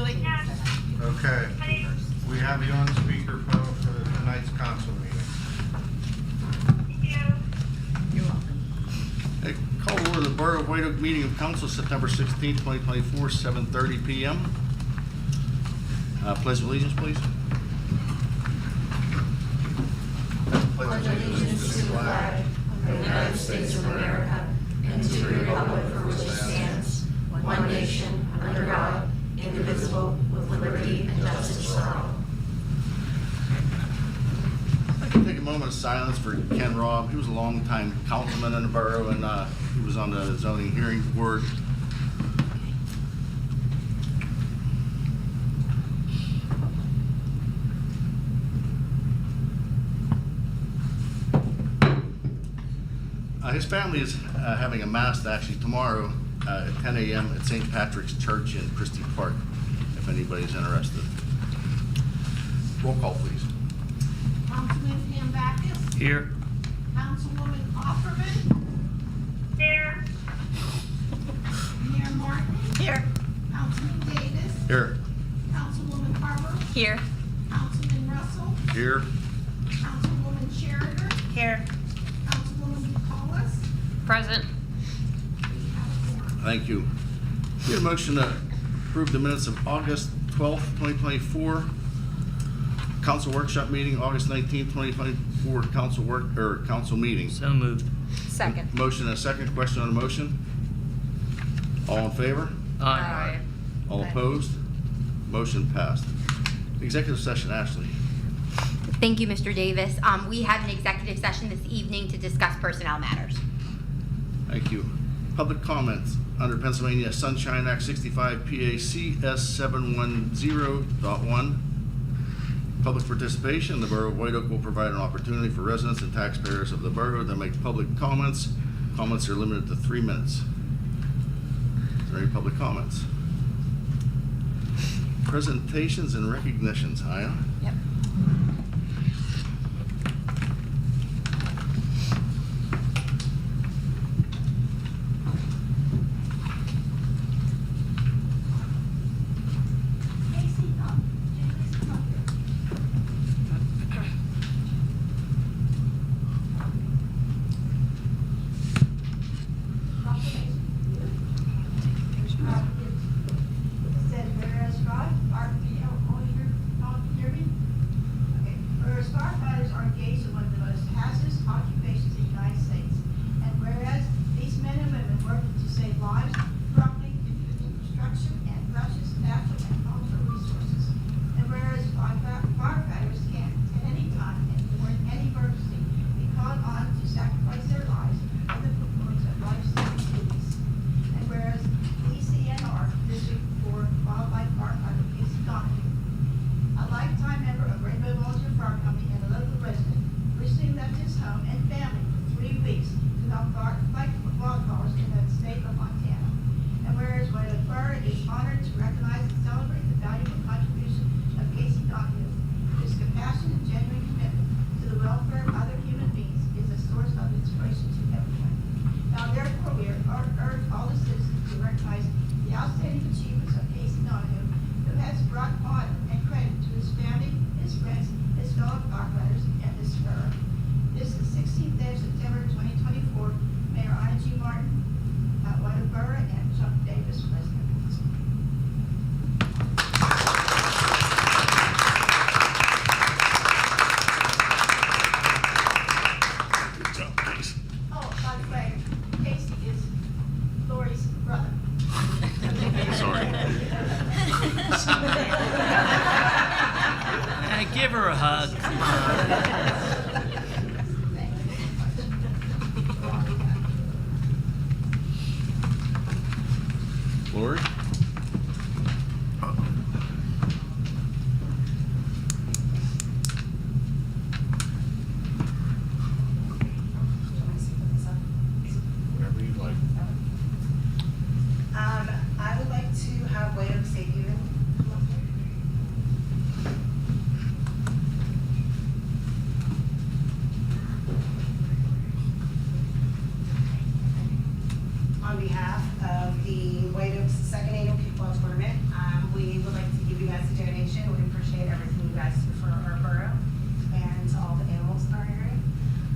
Okay. We have you on speakerphone for tonight's council meeting. You're welcome. Hey, call to order the Borough of White Oak meeting of council September 16th, 2024, 7:30 p.m. Pledge of allegiance, please. Pledge allegiance to the flag of the United States of America and to the republic for which it stands, one nation, under God, indivisible, with liberty and justice for all. I can take a moment of silence for Ken Robb. He was a longtime councilman in the borough, and he was on the zoning hearing board. His family is having a mass actually tomorrow at 10 a.m. at St. Patrick's Church in Christie Park, if anybody's interested. Roll call, please. Councilman Pam Backus. Here. Councilwoman Offerman. Here. Mayor Martin. Here. Councilman Davis. Here. Councilwoman Harper. Here. Councilman Russell. Here. Councilwoman Sheridan. Here. Councilwoman Bucolas. Present. We have a quorum. Thank you. Need a motion to approve the minutes of August 12th, 2024, council workshop meeting, August 19th, 2024, council meeting. So moved. Second. Motion and a second. Question on the motion? All in favor? Aye. All Aye. opposed? Motion passed. Executive session, Ashley. Thank you, Mr. Davis. We had an executive session this evening to discuss personnel matters. Thank you. Public comments under Pennsylvania Sunshine Act 65 PACS 710.1. Public participation. The Borough of White Oak will provide an opportunity for residents and taxpayers of the borough to make public comments. Comments are limited to 3 minutes. Is there any public comments? Presentations and recognitions, Aya. Yep. Casey, Jamie's come up here. It said, whereas firefighters are engaged in one of the most hazardous occupations in the United States. And whereas these men and women work to save lives, property, infrastructure, and precious natural and cultural resources. And whereas firefighters can, at any time and for any emergency, be called on to sacrifice their lives for the performance of life-saving duties. And whereas DCNR, District 4 Wildlife Firefighter Casey Donahue, a lifetime member of Rainbow Volunteer Fire Company and a local resident, recently left his home and family for 3 weeks to help fight wildfires in the state of Montana. And whereas White Oak Borough is honored to recognize and celebrate the valuable contribution of Casey Donahue, his compassion and genuine commitment to the welfare of other human beings is a source of inspiration to everyone. Now therefore we urge all the citizens to recognize the outstanding achievements of Casey Donahue, who has brought honor and credit to his family, his friends, his fellow firefighters, and this borough. This is 16th day of September 2024. Mayor Ina G. Martin, White Oak Borough, and Chuck Davis, President. Good job, guys. Oh, by the way, Casey is Lori's brother. Sorry. Give her a hug. Come on. Thank you so much. Lori? Whatever you'd like. I would like to have White Oak State Union come up here. On behalf of the White Oaks Second advertised for our borough and all the animals in our area.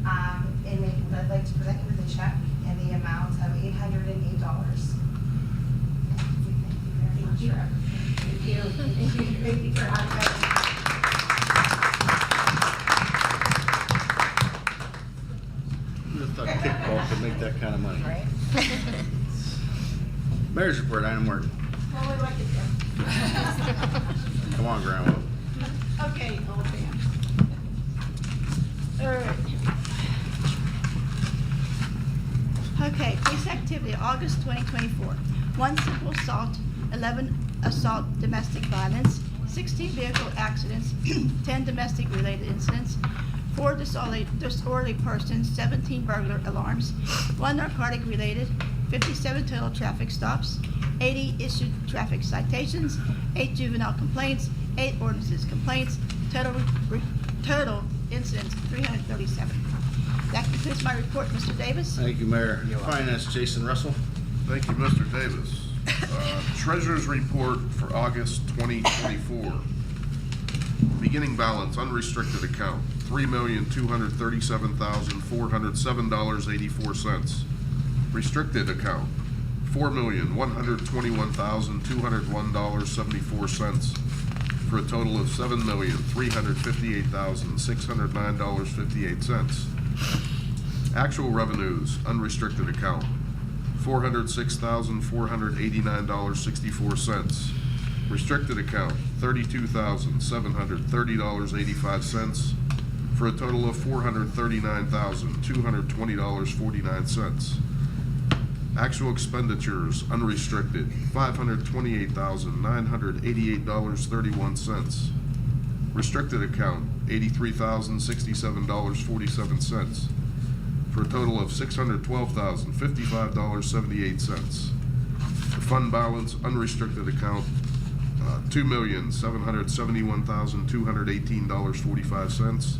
I'd like to present you with a check in the amount of $808. Thank you very much for everything. Thank you. Thank you for advertising. Who'd have thought kickball could make that kind of money? Right? Mayor's report, Item Martin. Well, we like it there. Come on, Grandma. Okay, old man. All right. Okay, police activity, August 2024. 1 simple assault, 11 assault domestic violence, 16 vehicle accidents, 10 domestic related incidents, 4 disorderly persons, 17 burglar alarms, 1 narcotic related, 57 total traffic stops, 80 issued traffic citations, 8 juvenile complaints, 8 ordinances complaints, total incidents 337. That concludes my report, Mr. Davis. Thank you, Mayor. Finance, Jason Russell. Thank you, Mr. Davis. Treasurer's report for August 2024. Beginning balance, unrestricted account, $3,237,407.84. Restricted account, $4,121,201.74, for a total of $7,358,609.58. Actual revenues, unrestricted account, $406,489.64. Restricted account, $32,730.85, for a total of $439,220.49. Actual expenditures, unrestricted, $528,988.31. Restricted account, $83,067.47, for a total of $612,055.78. The fund balance, unrestricted account, $2,771,218.45.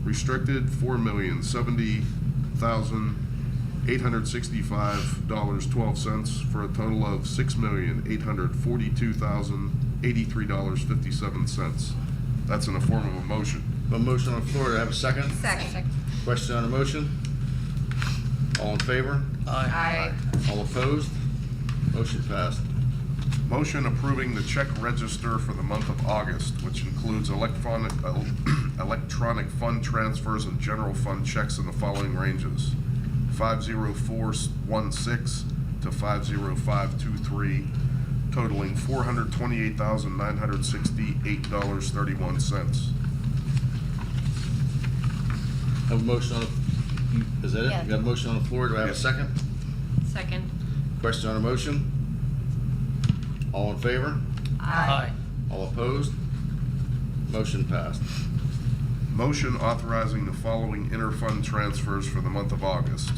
Restricted, $4,070,865.12, for a total of $6,842,083.57. That's in the form of a motion. A motion on the floor, do I have a second? Second. Question on the motion? All in favor? Aye. All opposed? Motion passed. Motion approving the check register for the month of August, which includes electronic fund transfers and general fund checks in the following ranges: 50416 to 50523, totaling $428,968.31. Have a motion on the, is that it? Yeah. Got a motion on the floor, do I have a Yes. second? Second. Question on the motion? All in favor? Aye. All opposed? Motion passed. Motion authorizing the following interfund transfers for the month of August.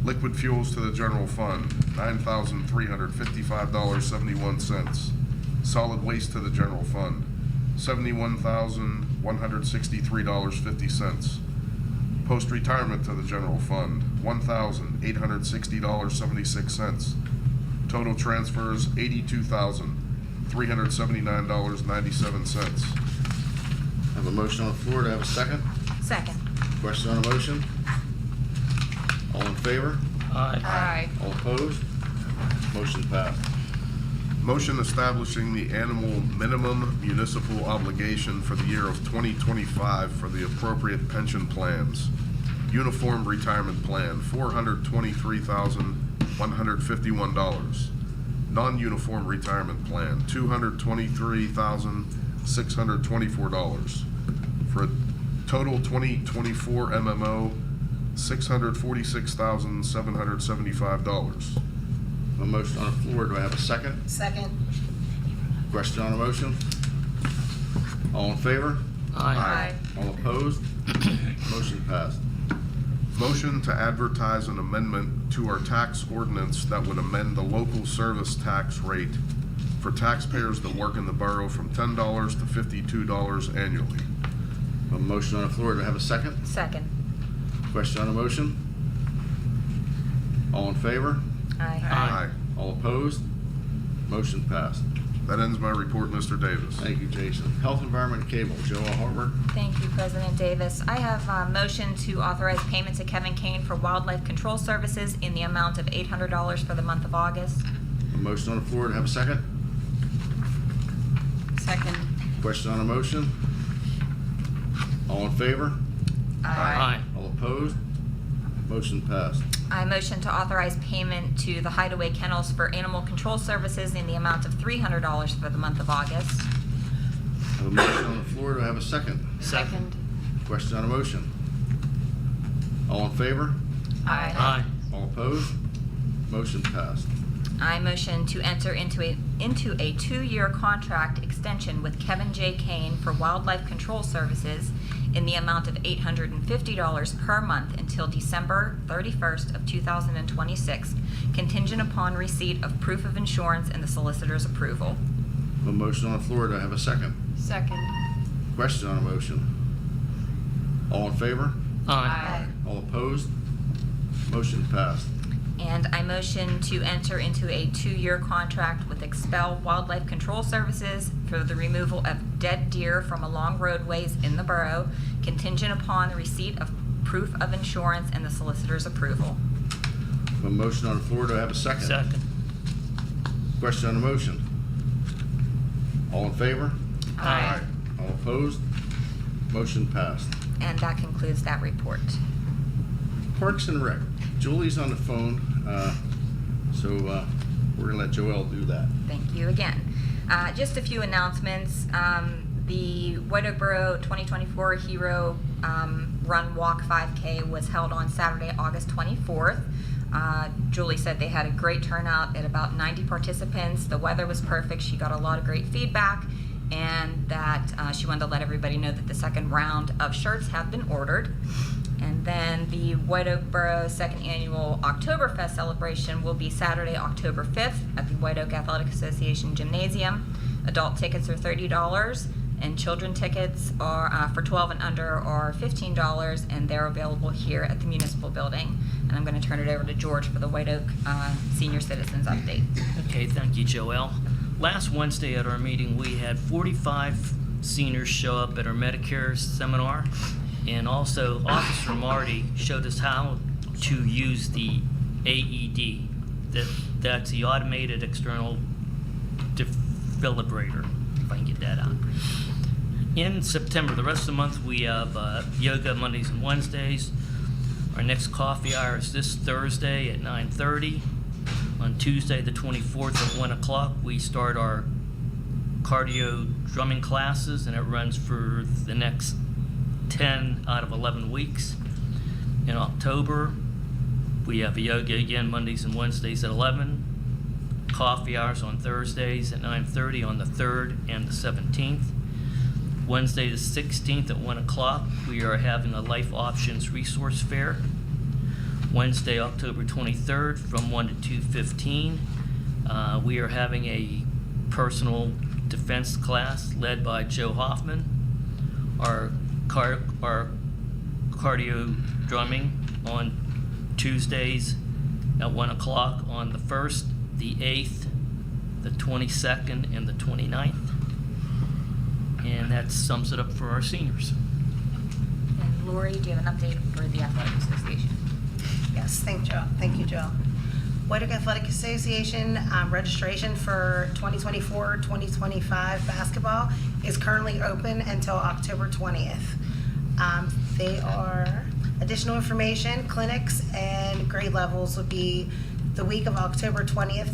Liquid fuels to the general fund, $9,355.71. Solid waste to the general fund, $71,163.50. Post-retirement to the general fund, $1,860.76. Total transfers, $82,379.97. Have a motion on the floor, do I have a second? Second. Question on the motion? All in favor? Aye. All opposed? Motion passed. Motion establishing the annual minimum municipal obligation for the year of 2025 for the appropriate pension plans. Uniform retirement plan, $423,151. Non-uniform retirement plan, $223,624. For a total 2024 MMO, $646,775. A motion on the floor, do I have a second? Second. Question on the motion? All in favor? Aye. All opposed? Motion passed. Motion to advertise an amendment to our tax ordinance that would amend the local service tax rate for taxpayers that work in the borough from $10 to $52 annually. A motion on the floor, do I have a second? Second. Question on the motion? All in favor? Aye. Aye. All opposed? Motion passed. That ends my report, Mr. Davis. Thank you, Jason. Health, Environment, and Cable, Joel Harbert. Thank you, President Davis. I have a motion to authorize payment to Kevin Kane for wildlife control services in the amount of $800 for the month of August. A motion on the floor to have a second. Second. Question on a motion? All in favor? Aye. All opposed? Motion passed. I motion to authorize payment to the Hideaway Kennels for animal control services in the amount of $300 for the month of August. I have a motion on the floor. Do I have a second? Second. Question on a motion? All in favor? Aye. All opposed? Motion passed. I motion to enter into a 2-year contract extension with Kevin J. Kane for wildlife control services in the amount of $850 per month until December 31st of 2026, contingent upon receipt of proof of insurance and the solicitor's approval. A motion on the floor. Do I have a second? Second. Question on a motion? All in favor? Aye. All opposed? Motion passed. And I motion to enter into a 2-year contract with Expel Wildlife Control Services for the removal of dead deer from along roadways in the borough, contingent upon the receipt of proof of insurance and the solicitor's approval. A motion on the floor. Do I have a second? Second. Question on the motion? All in favor? Aye. All opposed? Motion passed. And that concludes that report. Parks and Rec. Julie's on the phone, so we're gonna let Joelle do that. Thank you again. Just a few announcements. The White Oak Borough 2024 Hero Run Walk 5K was held on Saturday, August 24th. Julie said they had a great turnout at about 90 participants. The weather was perfect. She got a lot of great feedback, and that she wanted to let everybody know that the second round of shirts have been ordered. And then the White Oak Borough second annual Oktoberfest celebration will be Saturday, October 5th at the White Oak Athletic Association Gymnasium. Adult tickets are $30 and children tickets are for 12 and under are $15, and they're available here at the Municipal Building. And I'm going to turn it over to George for the White Oak Senior Citizens update. Okay, thank you, Joelle. Last Wednesday at our meeting, we had 45 seniors show up at our Medicare seminar. And also, Officer Marty showed us how to use the AED. That's the automated external defibrillator, if I can get that out. In September, the rest of the month, we have yoga Mondays and Wednesdays. Our next coffee hour is this Thursday at 9:30. On Tuesday, the 24th at 1 o'clock, we start our cardio drumming classes, and it runs for the next 10 out of 11 weeks. In October, we have yoga again Mondays and Wednesdays at 11. Coffee hours on Thursdays at 9:30 on the 3rd and the 17th. Wednesday the 16th at 1 o'clock, we are having a Life Options Resource Fair. Wednesday, October 23rd from 1 to 2:15, we are having a personal defense class led by Joe Hoffman. Our cardio drumming on Tuesdays at 1 o'clock on the 1st, the 8th, the 22nd, and the 29th. And that sums it up for our seniors. And Lori, do you have an update for the Athletic Association? Yes, thank you, Joe. White Oak Athletic Association registration for 2024-2025 basketball is currently open until October 20th. They are additional information, clinics, and grade levels will be the week of October 20th.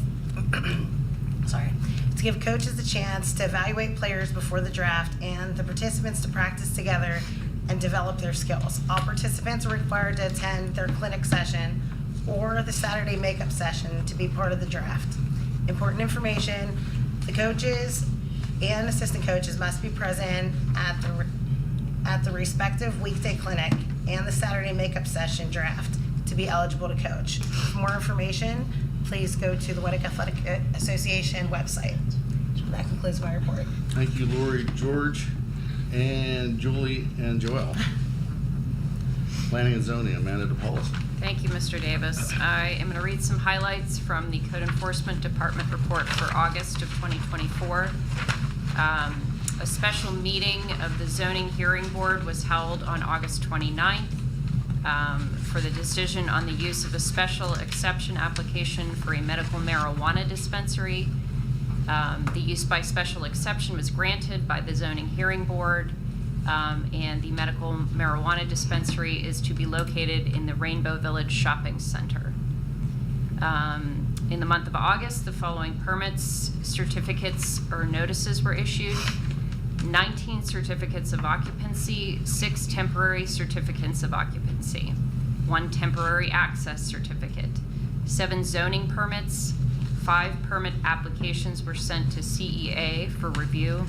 Sorry. To give coaches a chance to evaluate players before the draft and the participants to practice together and develop their skills. All participants are required to attend their clinic session or the Saturday makeup session to be part of the draft. Important information, the coaches and assistant coaches must be present at the respective weekday clinic and the Saturday makeup session draft to be eligible to coach. For more information, please go to the White Oak Athletic Association website. That concludes my report. Thank you, Lori, George, and Julie, and Joelle. Planning and Zoning, Amanda DePaul. Thank you, Mr. Davis. I am going to read some highlights from the Code Enforcement Department report for August of 2024. A special meeting of the Zoning Hearing Board was held on August 29th for the decision on the use of a special exception application for a medical marijuana dispensary. The use by special exception was granted by the Zoning Hearing Board, and the medical marijuana dispensary is to be located in the Rainbow Village Shopping Center. In the month of August, the following permits, certificates, or notices were issued. 19 certificates of occupancy, 6 temporary certificates of occupancy, 1 temporary access certificate, 7 zoning permits, 5 permit applications were sent to CEA for review,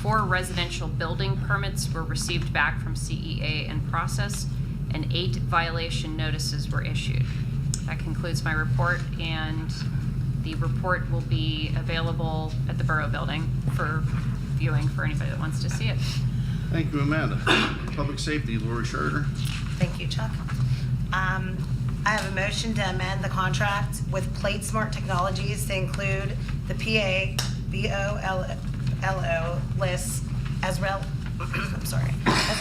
4 residential building permits were received back from CEA and processed, and 8 violation notices were issued. That concludes my report, and the report will be available at the Borough Building for viewing for anybody that wants to see it. Thank you, Amanda. Public Safety, Lori Schroeder. Thank you, Chuck. I have a motion to amend the contract with Plate Smart Technologies to include the PA-BOLO lists as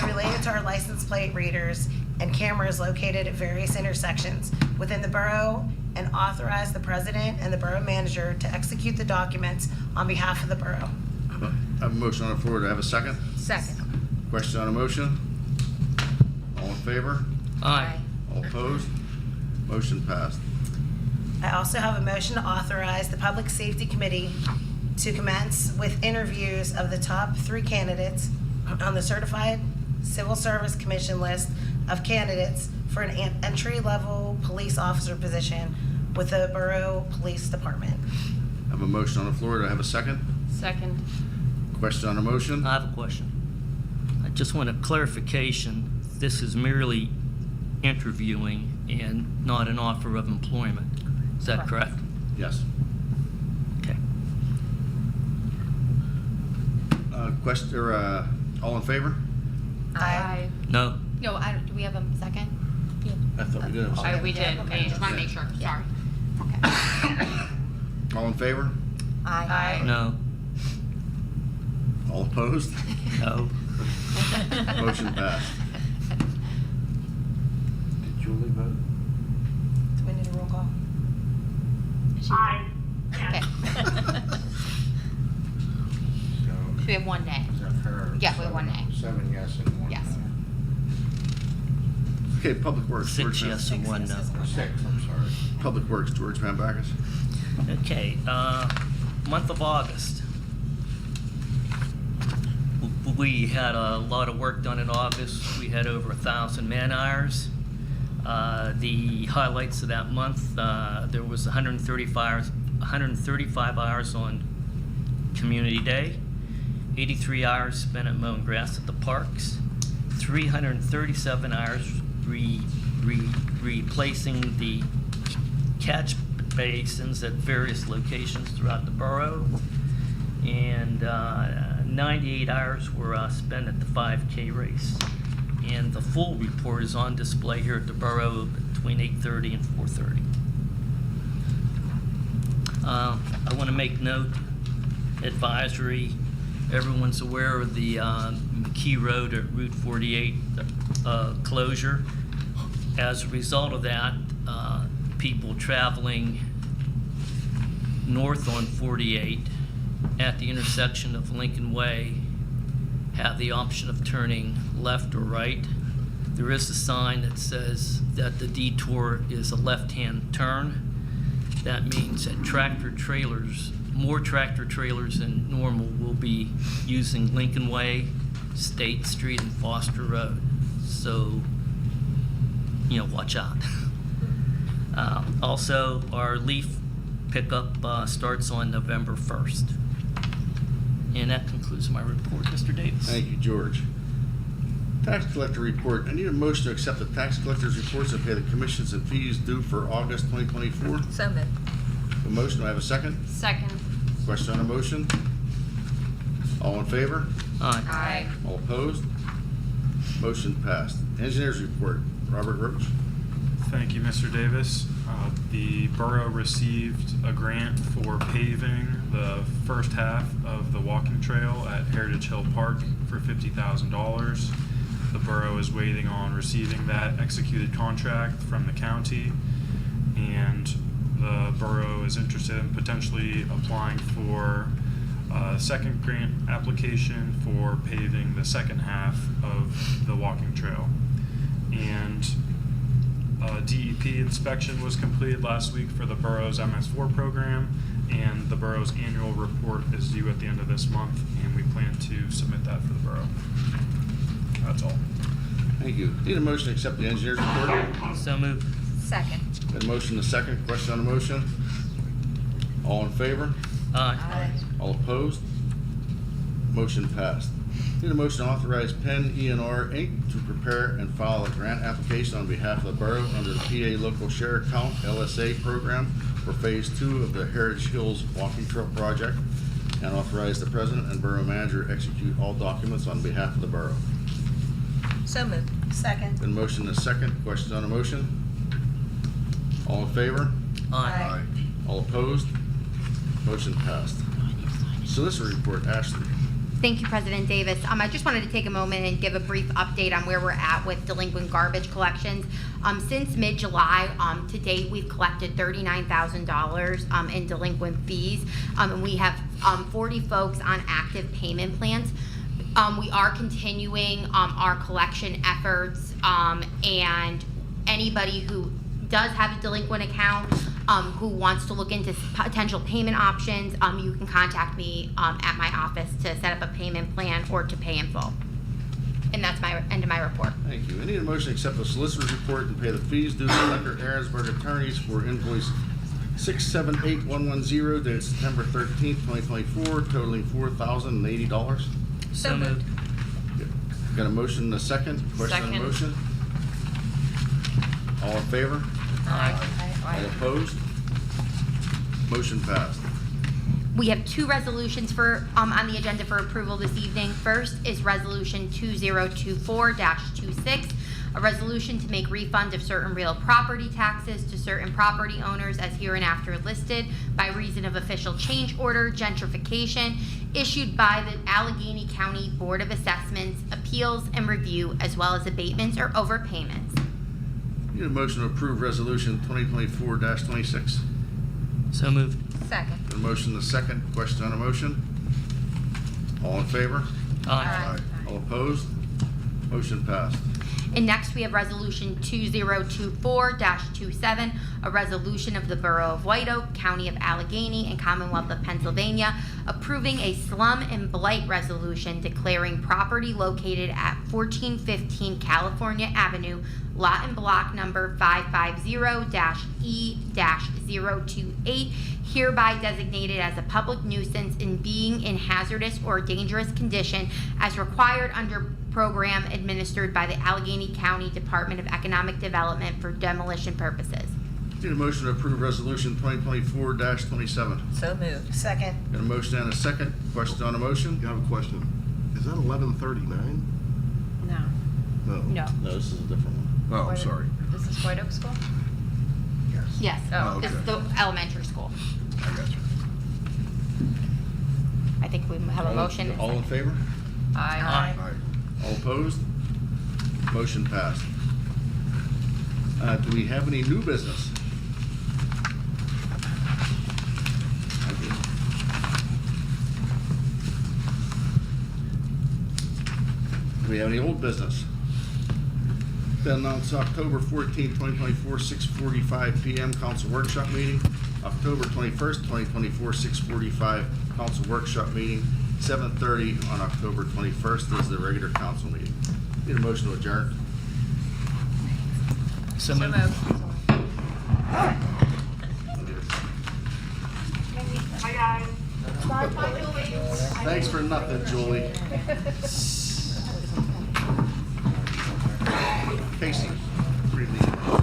related to our license plate readers and cameras located at various intersections within the borough, and authorize the president and the borough manager to execute the documents on behalf of the borough. I have a motion on the floor. Do I have a second? Second. Question on the motion? All in favor? Aye. All opposed? Motion passed. I also have a motion to authorize the Public Safety Committee to commence with interviews of the top 3 candidates on the Certified Civil Service Commission list of candidates for an entry-level police officer position with the Borough Police Department. I have a motion on the floor. Do I have a second? Second. Question on the motion? I have a question. I just want a clarification. This is merely interviewing and not an offer of employment. Is that correct? Yes. Okay. All in favor? Aye. No? No, do we have a second? I thought we did. We did. Okay, just want to make sure, sorry. Okay. All in favor? Aye. No? All opposed? No? Motion passed. Did Julie vote? Do we need a roll call? Okay. So, We have 1 day. is that her? Yeah, we have 1 nay. 7 yes and 1 Yes. no. Okay, Public Works. 6 George Van- yes and 1 no. Or 6, I'm sorry. Public Works, George Van Backus. Okay, month of August. We had a lot of work done in August. We had over 1,000 man hours. The highlights of that month, there was 135 hours on Community Day, 83 hours spent at mowing grass at the parks, 337 hours replacing the catch basins at various locations throughout the borough, and 98 hours were spent at the 5K race. And the full report is on display here at the borough between 8:30 and 4:30. I want to make note, advisory, everyone's aware of the McKee Road at Route 48 closure. As a result of that, people traveling north on 48 at the intersection of Lincoln Way have the option of turning left or right. There is a sign that says that the detour is a left-hand turn. That means that more tractor trailers than normal will be using Lincoln Way, State Street, and Foster Road. So, watch out. Also, our leaf pickup starts on November 1st. And that concludes my report, Mr. Davis. Thank you, George. Tax collector report. I need a motion to accept the tax collector's reports and pay the commissions and fees due for August 2024. So moved. A motion, do I have a second? Second. Question on the motion? All in favor? Aye. Aye. All opposed? Motion passed. Engineers report. Robert Roach. Thank you, Mr. Davis. The borough received a grant for paving the first half of the walking trail at Heritage Hill Park for $50,000. The borough is waiting on receiving that executed contract from the county, and the borough is interested in potentially applying for a second grant application for paving the second half of the walking trail. And a DEP inspection was completed last week for the borough's MS4 program, and the borough's annual report is due at the end of this month, and we plan to submit that for the borough. That's all. Thank you. Need a motion to accept the engineer's report? So moved. Second. Got a motion, a second. Question on the motion? All in favor? Aye. All opposed? Motion passed. Need a motion to authorize Penn E&R Inc. to prepare and file a grant application on behalf of the borough under the PA Local Share Account LSA program for Phase 2 of the Heritage Hills Walking Trail Project, and authorize the president and borough manager to execute all documents on behalf of the borough. So moved. Second. Been motion, a second. Questions on the motion? All in favor? Aye. All opposed? Motion passed. Solicitor report, Ashley. Thank you, President Davis. I just wanted to take a moment and give a brief update on where we're at with delinquent garbage collections. Since mid-July, to date, we've collected $39,000 in delinquent fees, and we have 40 folks on active payment plans. We are continuing our collection efforts, and anybody who does have a delinquent account who wants to look into potential payment options, you can contact me at my office to set up a payment plan or to pay in full. And that's my end of my report. Thank you. I need a motion to accept the solicitor's report and pay the fees due to Tucker Aaronsburg attorneys for invoice 678110 dated September 13th, 2024, totaling $4,080. So moved. Got a motion and a second. Question on the Second. motion? All in favor? Aye. All opposed? Motion passed. We have two resolutions for on the agenda for approval this evening. First is Resolution 2024-26, a resolution to make refund of certain real property taxes to certain property owners as hereinafter listed by reason of official change order gentrification issued by the Allegheny County Board of Assessments, Appeals and Review, as well as abatements or overpayments. Need a motion to approve resolution 2024-26. So moved. Second. Got a motion and a second. Question on the motion? All in favor? Aye. All opposed? Motion passed. And next, we have Resolution 2024-27, a resolution of the Borough of White Oak, County of Allegheny, and Commonwealth of Pennsylvania, approving a slum and blight resolution declaring property located at 1415 California Avenue, lot and block number 550-E-028, hereby designated as a public nuisance and being in hazardous or dangerous condition as required under program administered by the Allegheny County Department of Economic Development for demolition purposes. Need a motion to approve resolution 2024-27. So moved. Second. Got a motion and a second. Question on the motion? You have a question? Is that 1139? No. No. No. No, this is a different one. Oh, sorry. This is White Oak School? Yes, Oh, this is the elementary school. I got you. I think we have a motion. All in favor? Aye. Aye. All opposed? Motion passed. Do we have any new business? Do we have any old business? Then announced October 14th, 2024, 6:45 PM council workshop meeting. October 21st, 2024, 6:45 council workshop meeting. 7:30 on October 21st is the regular council meeting. Need a motion to adjourn. So So moved. moved. Thanks for nothing, Julie. Casey, what do you think?